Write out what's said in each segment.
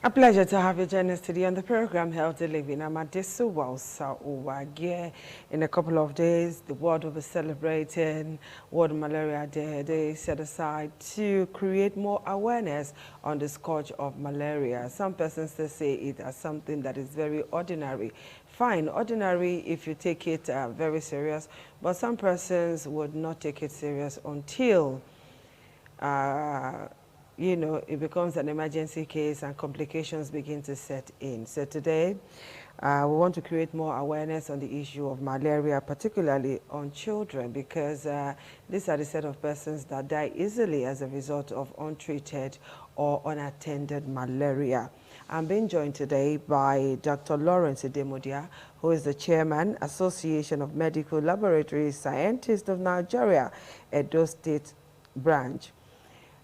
A pleasure to have you join us today on the program Healthy Living. I'm Adisu Wausa Uwagye. In a couple of days, the world will be celebrating World Malaria Day. They set aside to create more awareness on the scourge of malaria. Some persons say it as something that is very ordinary. Fine, ordinary if you take it very serious, but some persons would not take it serious until you know, it becomes an emergency case and complications begin to set in. So today, we want to create more awareness on the issue of malaria, particularly on children, because these are the set of persons that die easily as a result of untreated or unattended malaria. I'm being joined today by Dr. Lawrence Idemudia, who is the Chairman, Association of Medical Laboratory Scientists of Nigeria, Edo State Branch.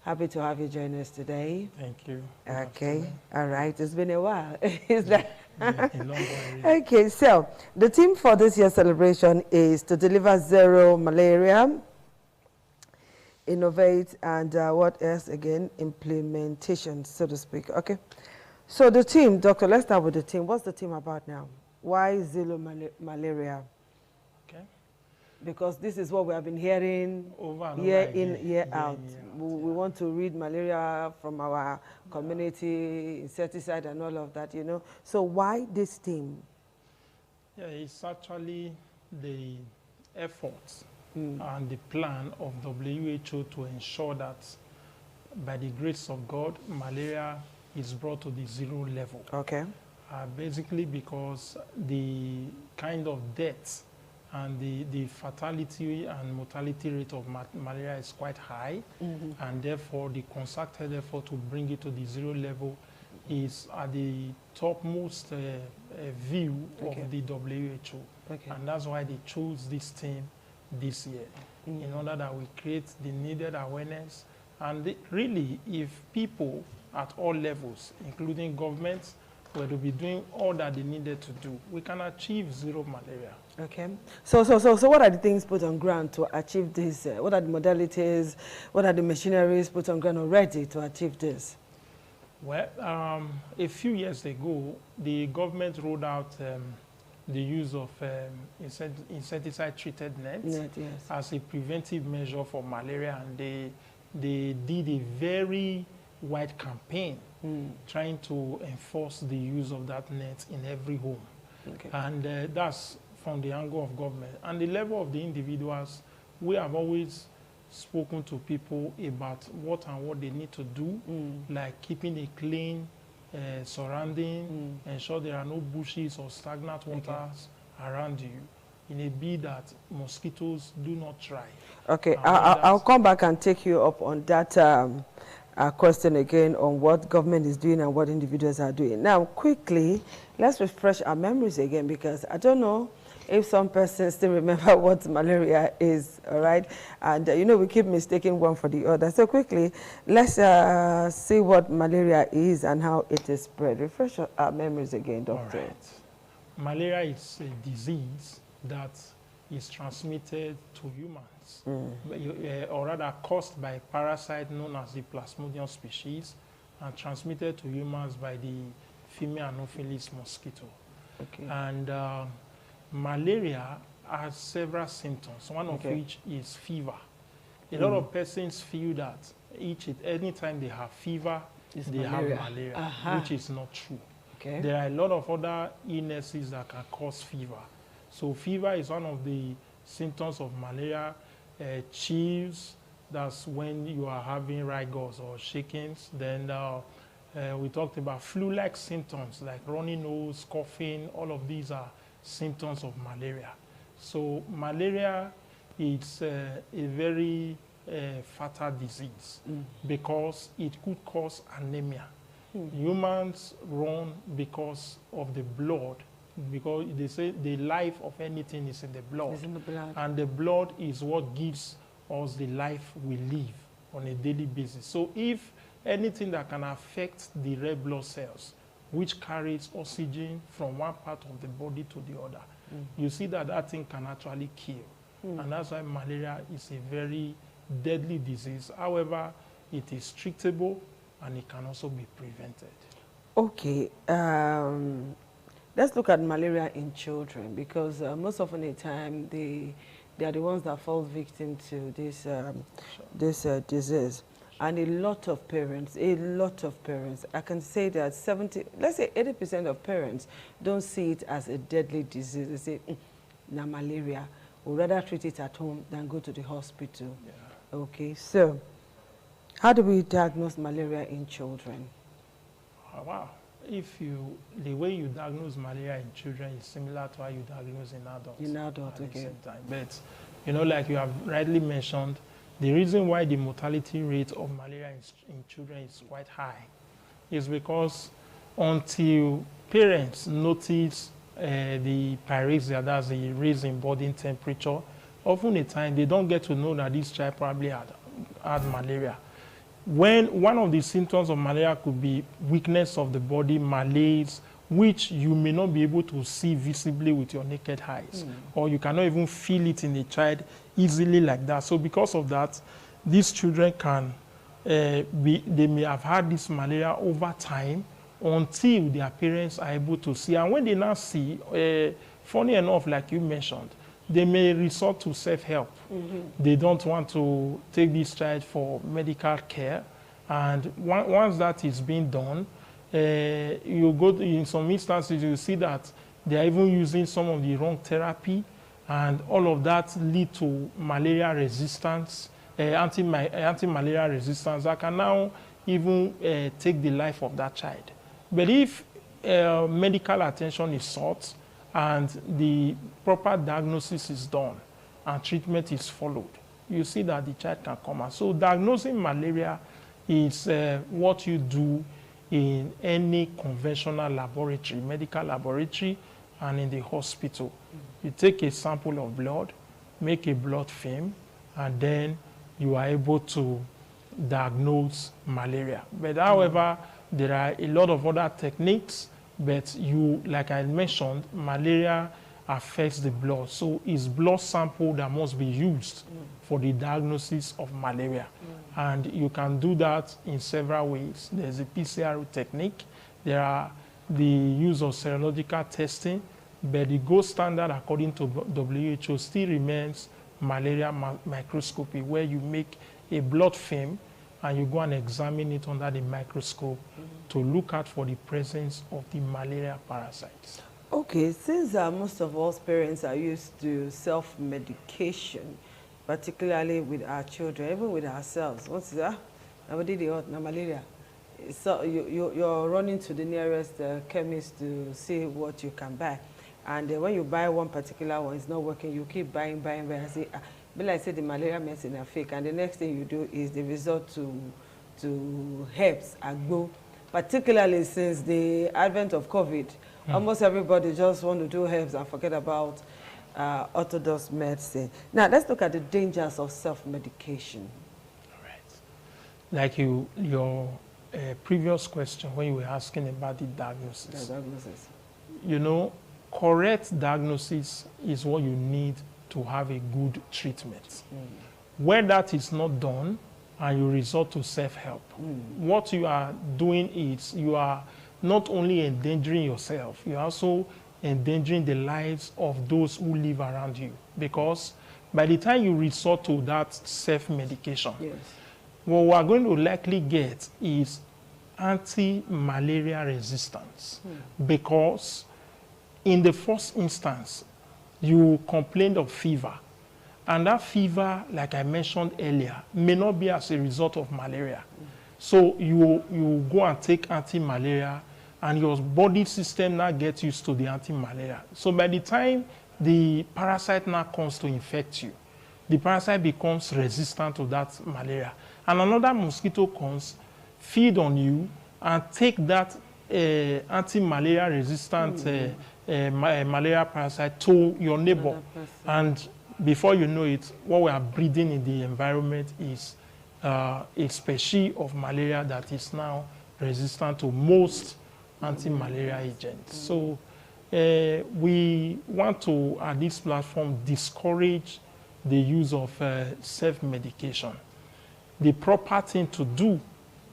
Happy to have you join us today. Thank you. Okay, all right. It's been a while. Is that? Yeah, a long while. Okay, so the theme for this year's celebration is to deliver zero malaria, innovate, and what else again? Implementation, so to speak. Okay. So the team, Doctor, let's start with the team. What's the team about now? Why zero malaria? Okay. Because this is what we have been hearing Over and year over in, again. year out. We want to rid malaria from our community, insecticide and all of that, you know. So why this team? Yeah, it's actually the efforts and the plan of WHO to ensure that by the grace of God, malaria is brought to the zero level. Okay. Basically because the kind of deaths and the fatality and mortality rate of malaria is quite high, and therefore the concerted effort to bring it to the zero level is at the topmost view of the WHO. Okay. And that's why they chose this theme this year, in order that we create the needed awareness. And really, if people at all levels, including governments, were to be doing all that they needed to do, we can achieve zero malaria. Okay. So what are the things put on ground to achieve this? What are the modalities? What are the machineries put on ground already to achieve this? Well, a few years ago, the government rolled out the use of insecticide-treated nets as a preventive measure for malaria, and they did a very wide campaign trying to enforce the use of that net in every home. Okay. And that's from the angle of government. And the level of the individuals, we have always spoken to people about what they need to do, like keeping a clean surrounding, ensure there are no bushes or stagnant waters around you, in a bid that mosquitoes do not thrive. Okay, I'll come back and take you up on that question again on what government is doing and what individuals are doing. Now, quickly, let's refresh our memories again, because I don't know if some persons still remember what malaria is, all right? And, you know, we keep mistaking one for the other. So quickly, let's see what malaria is and how it is spread. Refresh our memories again, Doctor. All right. Malaria is a disease that is transmitted to humans, or rather caused by a parasite known as the Plasmodium species, and transmitted to humans by the female Anopheles mosquito. Okay. And malaria has several symptoms, one of which is fever. A lot of persons feel that anytime they have fever, they have malaria, which is not true. Okay. There are a lot of other illnesses that can cause fever. So fever is one of the symptoms of malaria. Chills, that's when you are having rigors or shakings. Then we talked about flu-like symptoms like runny nose, coughing. All of these are symptoms of malaria. So malaria is a very fatal disease because it could cause anemia. Humans run because of the blood, because they say the life of anything is in the blood. It's in the blood. And the blood is what gives us the life we live on a daily basis. So if anything that can affect the red blood cells, which carries oxygen from one part of the body to the other, you see that that thing can actually kill. And that's why malaria is a very deadly disease. However, it is treatable and it can also be prevented. Okay, let's look at malaria in children, because most often the time they are the ones that fall victim to this disease. And a lot of parents, I can say that 70, let's say 80% of parents don't see it as a deadly disease. They say, na malaria, we'd rather treat it at home than go to the hospital. Yeah. Okay, so how do we diagnose malaria in children? Oh, wow. The way you diagnose malaria in children is similar to how you diagnose in adults. In adults, at okay. the same time. But, you know, like you have rightly mentioned, the reason why the mortality rate of malaria in children is quite high is because until parents notice the pyrexia, that's the raise in body temperature, often the time they don't get to know that this child probably had malaria. When one of the symptoms of malaria could be weakness of the body, malaise, which you may not be able to see visibly with your naked eyes, or you cannot even feel it in a child easily like that. So because of that, these children can they may have had this malaria over time until their parents are able to see. And when they now see, funny enough, like you mentioned, they may resort to self-help. They don't want to take this child for medical care. And once that is being done, you go to, in some instances, you see that they are even using some of the wrong therapy, and all of that lead to malaria resistance, anti-malaria resistance that can now even take the life of that child. But if medical attention is sought and the proper diagnosis is done and treatment is followed, you see that the child can come out. So diagnosing malaria is what you do in any conventional laboratory, medical laboratory, and in the hospital. You take a sample of blood, make a blood film, and then you are able to diagnose malaria. But however, there are a lot of other techniques, but like I mentioned, malaria affects the blood. So it's blood sample that must be used for the diagnosis of malaria. And you can do that in several ways. There's a PCR technique. There are the use of serological testing, but the gold standard according to WHO still remains malaria microscopy, where you make a blood film and you go and examine it under the microscope to look out for the presence of the malaria parasites. Okay, since most of us parents are used to self-medication, particularly with our children, even with ourselves, once nobody the malaria, so you're running to the nearest chemist to see what you can buy. And when you buy one particular one, it's not working, you keep buying, and say, but like I said, the malaria medicine are fake, and the next thing you do is the resort to herbs, agbo. Particularly since the advent of COVID, almost everybody just want to do herbs and forget about orthodox medicine. Now, let's look at the dangers of self-medication. All right. Like your previous question when you were asking about the diagnosis. The diagnosis. You know, correct diagnosis is what you need to have a good treatment. Where that is not done and you resort to self-help, what you are doing is you are not only endangering yourself, you are also endangering the lives of those who live around you. Because by the time you resort to that self-medication, what we are going to likely get is anti-malaria resistance. Because in the first instance, you complained of fever. And that fever, like I mentioned earlier, may not be as a result of malaria. So you go and take anti-malaria, and your body system now gets used to the anti-malaria. So by the time the parasite now comes to infect you, the parasite becomes resistant to that malaria. And another mosquito comes, feed on you, and take that anti-malaria resistant malaria parasite to your neighbor. And before you know it, what we are breeding in the environment is a species of malaria that is now resistant to most anti-malaria agents. So we want to, at this platform, discourage the use of self-medication. The proper thing to do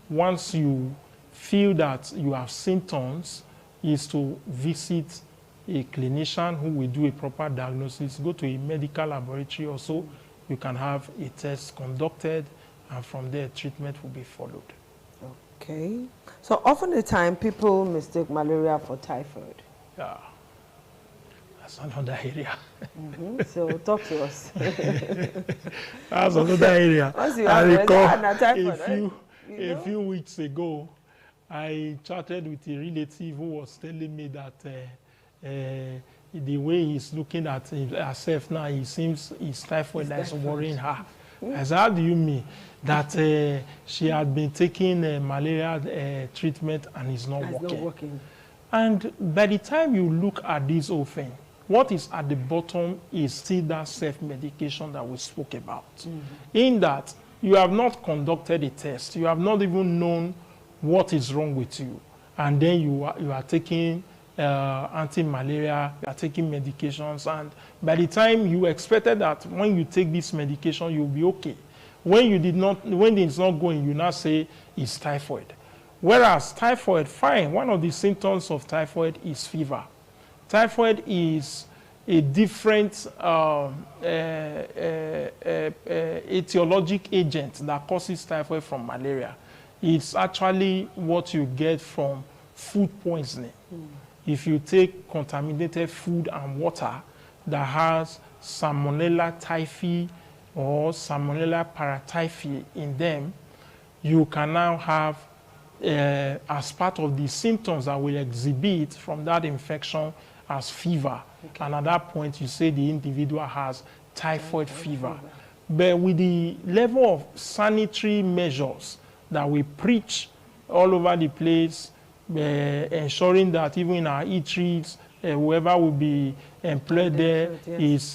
once you feel that you have symptoms is to visit a clinician who will do a proper diagnosis, go to a medical laboratory or so. You can have a test conducted, and from there, treatment will be followed. Okay. So often the time, people mistake malaria for typhoid. Yeah. That's another area. So talk to us. That's another area. I recall a few weeks ago, I chatted with a relative who was telling me that the way he's looking at herself now, he seems it's typhoid that's worrying her. I said, how do you mean? That she had been taking malaria treatment and it's not working. And by the time you look at this whole thing, what is at the bottom is still that self-medication that we spoke about. In that, you have not conducted a test. You have not even known what is wrong with you. And then you are taking anti-malaria, you are taking medications. And by the time you expected that when you take this medication, you'll be okay. When it's not going, you now say it's typhoid. Whereas typhoid, fine, one of the symptoms of typhoid is fever. Typhoid is a different etiologic agent that causes typhoid from malaria. It's actually what you get from food poisoning. If you take contaminated food and water that has Salmonella typhi or Salmonella paratyphi in them, you can now have, as part of the symptoms that will exhibit from that infection, as fever. Okay. And at that point, you say the individual has typhoid fever. But with the level of sanitary measures that we preach all over the place, ensuring that even in our eateries, whoever will be employed there is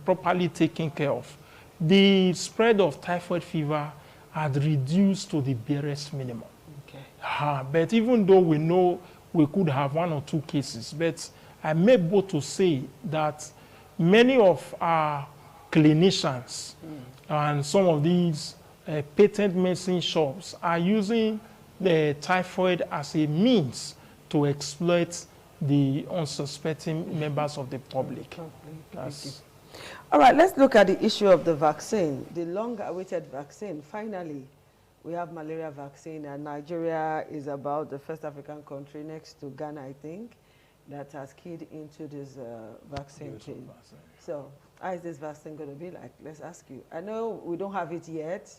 properly taken care of, the spread of typhoid fever had reduced to the barest minimum. Okay. But even though we know we could have one or two cases, but I'm able to say that many of our clinicians and some of these patent medicine shops are using the typhoid as a means to exploit the unsuspecting members of the public. All right, let's look at the issue of the vaccine, the long-awaited vaccine. Finally, we have malaria vaccine, and Nigeria is about the first African country next to Ghana, I think, that has keyed into this vaccine chain. So how is this vaccine going to be like? Let's ask you. I know we don't have it yet,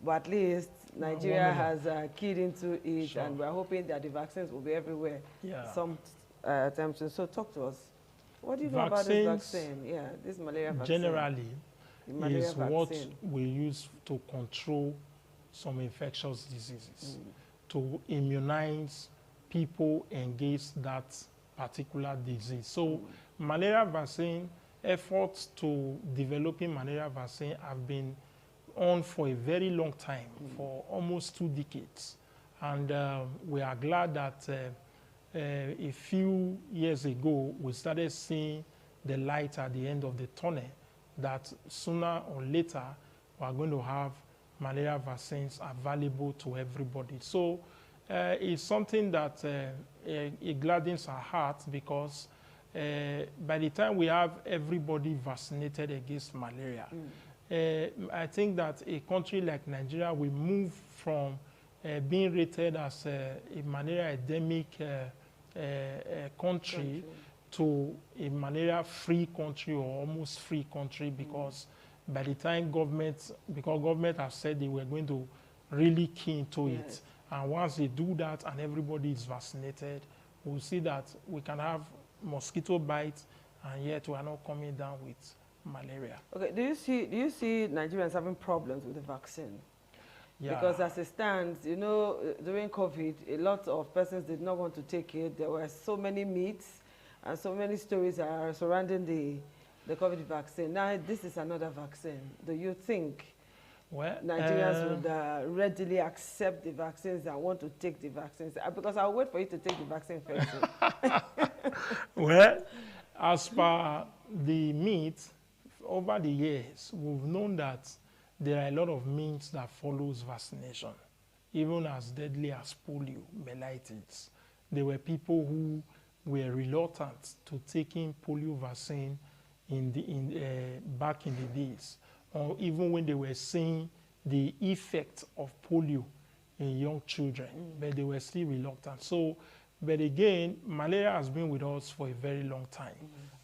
but at least Nigeria has keyed into it, and we're hoping that the vaccines will be everywhere some time soon. So talk to us. What do you know about this vaccine? Yeah, this malaria vaccine. Generally, is what we use to control some infectious diseases, to immunize people against that particular disease. So malaria vaccine, efforts to developing malaria vaccine have been on for a very long time, for almost 2 decades. And we are glad that a few years ago, we started seeing the light at the end of the tunnel, that sooner or later, we are going to have malaria vaccines available to everybody. So it's something that it gladdens our hearts, because by the time we have everybody vaccinated against malaria, I think that a country like Nigeria will move from being rated as a malaria endemic country to a malaria-free country or almost free country, because by the time government has said they were going to really key into it, and once they do that and everybody is vaccinated, we'll see that we can have mosquito bites, and yet we are not coming down with malaria. Okay, do you see Nigerians having problems with the vaccine? Yeah. Because as it stands, you know, during COVID, a lot of persons did not want to take it. There were so many myths and so many stories are surrounding the COVID vaccine. Now, this is another vaccine. Do you think Nigerians would readily accept the vaccines and want to take the vaccines? Because I'll wait for you to take the vaccine first. Well, as per the myth, over the years, we've known that there are a lot of myths that follows vaccination. even as deadly as poliomyelitis. There were people who were reluctant to taking polio vaccine back in the days, or even when they were seeing the effect of polio in young children, but they were still reluctant. So, but again, malaria has been with us for a very long time,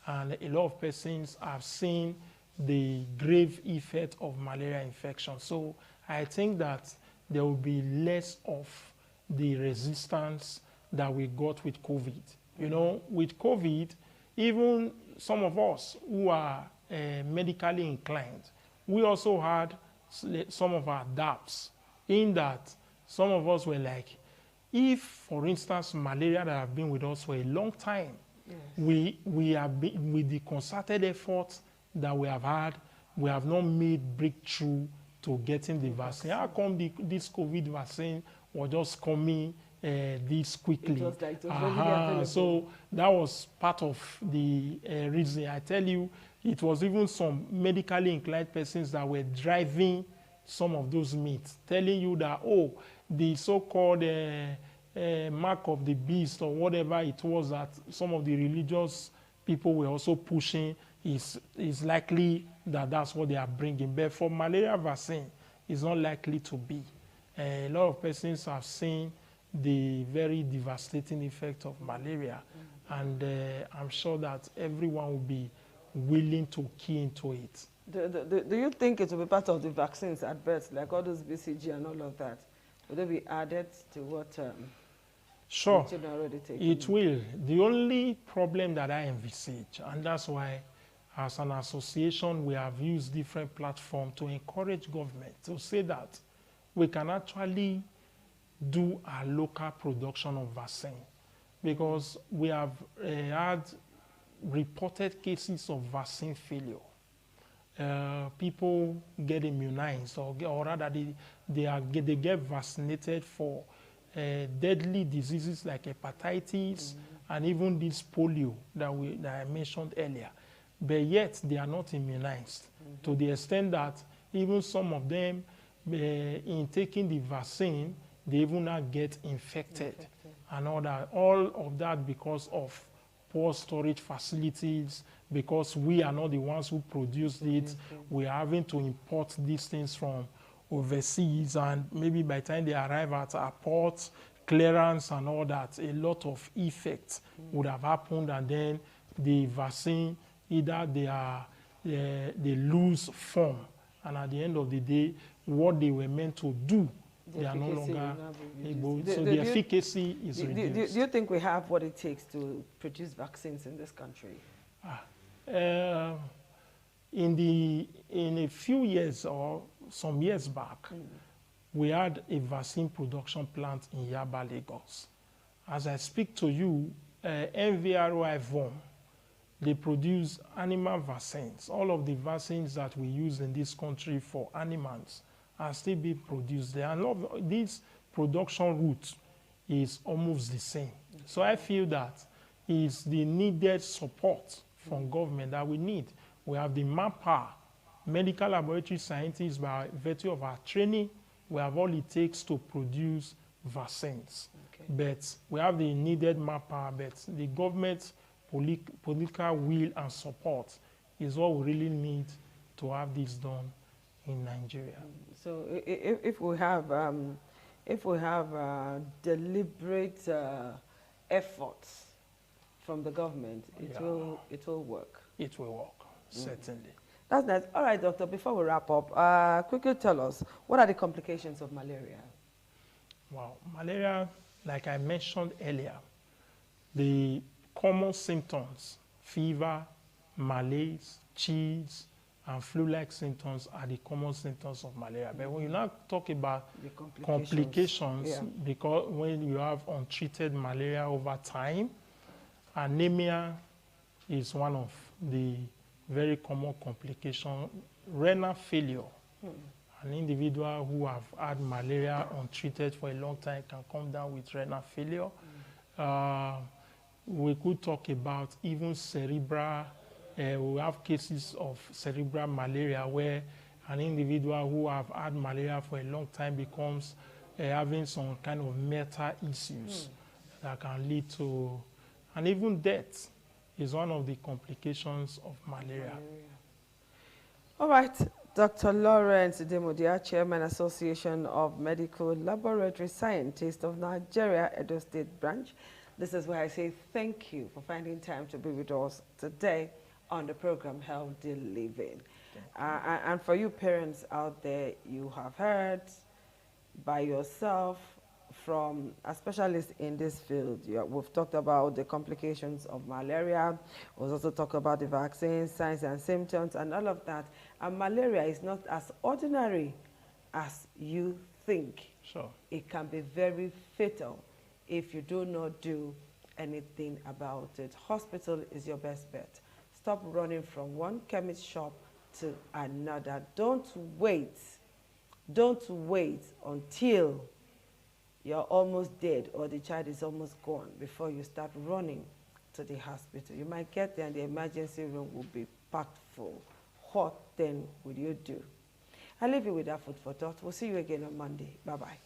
and a lot of persons have seen the grave effect of malaria infection. So I think that there will be less of the resistance that we got with COVID. You know, with COVID, even some of us who are medically inclined, we also had some of our doubts in that some of us were like, if, for instance, malaria that have been with us for a long time, yes, we have been, with the concerted efforts that we have had, we have not made breakthrough to getting the vaccine. How come this COVID vaccine was just coming this quickly? It was really available. So that was part of the reason. I tell you, it was even some medically inclined persons that were driving some of those myths, telling you that, oh, the so-called mark of the beast or whatever it was that some of the religious people were also pushing is likely that that's what they are bringing. But for malaria vaccine, it's not likely to be. A lot of persons have seen the very devastating effect of malaria, and I'm sure that everyone will be willing to key into it. Do you think it will be part of the vaccines at birth, like all those BCG and all of that? Will they be added to what sure, children are already taking? It will. The only problem that I envisage, and that's why as an association we have used different platforms to encourage government to say that we can actually do a local production of vaccine, because we have had reported cases of vaccine failure. People get immunized, or rather they get vaccinated for deadly diseases like hepatitis and even this polio that I mentioned earlier, but yet they are not immunized to the extent that even some of them, in taking the vaccine, they even not get infected and all that. All of that because of poor storage facilities, because we are not the ones who produced it. We are having to import these things from overseas, and maybe by the time they arrive at our ports, clearance and all that, a lot of effects would have happened, and then the vaccine, either they lose form, and at the end of the day, what they were meant to do, they are no longer able. So the efficacy is reduced. Do you think we have what it takes to produce vaccines in this country? In a few years or some years back, we had a vaccine production plant in Yaba, Lagos. As I speak to you, MVRY VOM, they produce animal vaccines. All of the vaccines that we use in this country for animals are still being produced there. And this production route is almost the same. So I feel that is the needed support from government that we need. We have the manpower, medical laboratory scientists, by virtue of our training, we have all it takes to produce vaccines. Okay. But we have the needed manpower, but the government's political will and support is what we really need to have this done in Nigeria. So if we have deliberate efforts from the government, it will work. It will work, certainly. That's nice. All right, doctor, before we wrap up, quickly tell us, what are the complications of malaria? Wow, malaria, like I mentioned earlier, the common symptoms, fever, malaise, chills, and flu-like symptoms are the common symptoms of malaria. But when you now talk about the complications because when you have untreated malaria over time, anemia is one of the very common complications. Renal failure. An individual who have had malaria untreated for a long time can come down with renal failure. We could talk about even cerebral. We have cases of cerebral malaria where an individual who have had malaria for a long time becomes having some kind of mental issues that can lead to, and even death is one of the complications of malaria. All right, Dr. Lawrence Demodia, Chairman, Association of Medical Laboratory Scientists of Nigeria, Edo State Branch. This is where I say thank you for finding time to be with us today on the program Healthy Living. And for you parents out there, you have heard by yourself from a specialist in this field. We've talked about the complications of malaria. We've also talked about the vaccines, signs and symptoms, and all of that. And malaria is not as ordinary as you think. Sure. It can be very fatal if you do not do anything about it. Hospital is your best bet. Stop running from one chemist shop to another. Don't wait. Don't wait until you're almost dead or the child is almost gone before you start running to the hospital. You might get there and the emergency room will be packed full. What then will you do? I'll leave you with that food for thought. We'll see you again on Monday. Bye-bye.